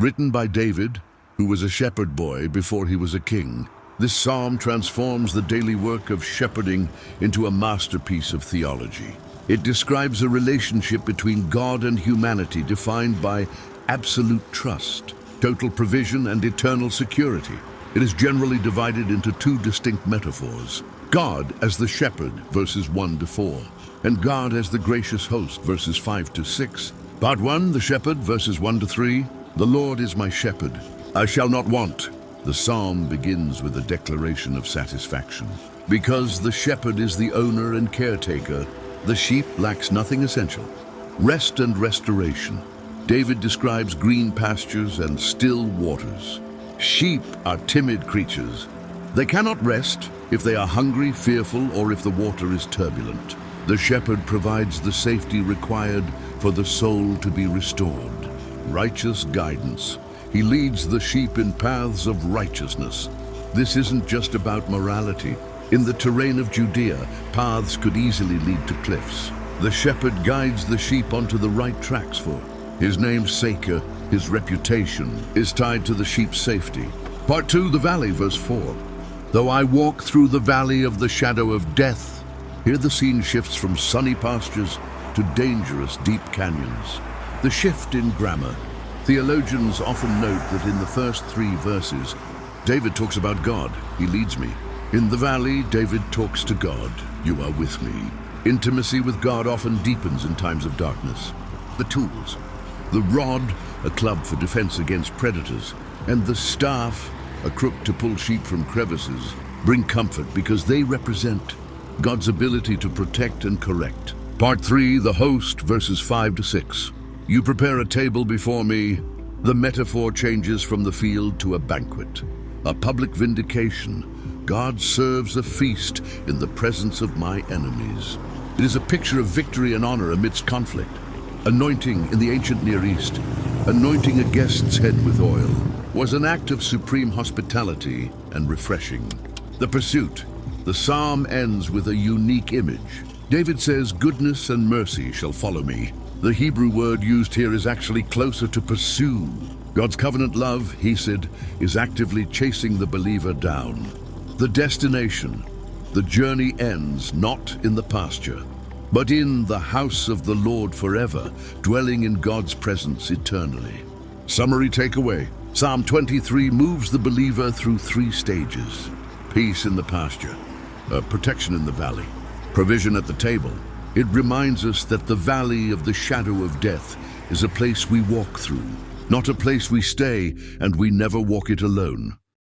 Written by David, who was a shepherd boy before he was a king, this psalm transforms the daily work of shepherding into a masterpiece of theology. It describes a relationship between God and humanity defined by absolute trust, total provision, and eternal security. It is generally divided into two distinct metaphors: God as the shepherd, verses 1 to 4, and God as the gracious host, verses 5 to 6. Part 1, the shepherd, verses 1 to 3. The Lord is my shepherd, I shall not want. The psalm begins with a declaration of satisfaction. Because the shepherd is the owner and caretaker, the sheep lacks nothing essential. Rest and restoration. David describes green pastures and still waters. Sheep are timid creatures. They cannot rest if they are hungry, fearful, or if the water is turbulent. The shepherd provides the safety required for the soul to be restored. Righteous guidance. He leads the sheep in paths of righteousness. This isn't just about morality. In the terrain of Judea, paths could easily lead to cliffs. The shepherd guides the sheep onto the right tracks for his namesake. His reputation is tied to the sheep's safety. Part 2, the valley, verse 4. Though I walk through the valley of the shadow of death. Here the scene shifts from sunny pastures to dangerous deep canyons. The shift in grammar. Theologians often note that in the first 3 verses, David talks about God. He leads me. In the valley, David talks to God. You are with me. Intimacy with God often deepens in times of darkness. The tools. The rod, a club for defense against predators, and the staff, a crook to pull sheep from crevices, bring comfort because they represent God's ability to protect and correct. Part 3, the host, verses 5 to 6. You prepare a table before me. The metaphor changes from the field to a banquet, a public vindication. God serves a feast in the presence of my enemies. It is a picture of victory and honor amidst conflict. Anointing in the ancient Near East, anointing a guest's head with oil, was an act of supreme hospitality and refreshing. The pursuit. The psalm ends with a unique image. David says, goodness and mercy shall follow me. The Hebrew word used here is actually closer to pursue. God's covenant love, he said, is actively chasing the believer down. The destination. The journey ends not in the pasture, but in the house of the Lord forever, dwelling in God's presence eternally. Summary takeaway. Psalm 23 moves the believer through 3 stages. Peace in the pasture, protection in the valley, provision at the table. It reminds us that the valley of the shadow of death is a place we walk through, not a place we stay, and we never walk it alone.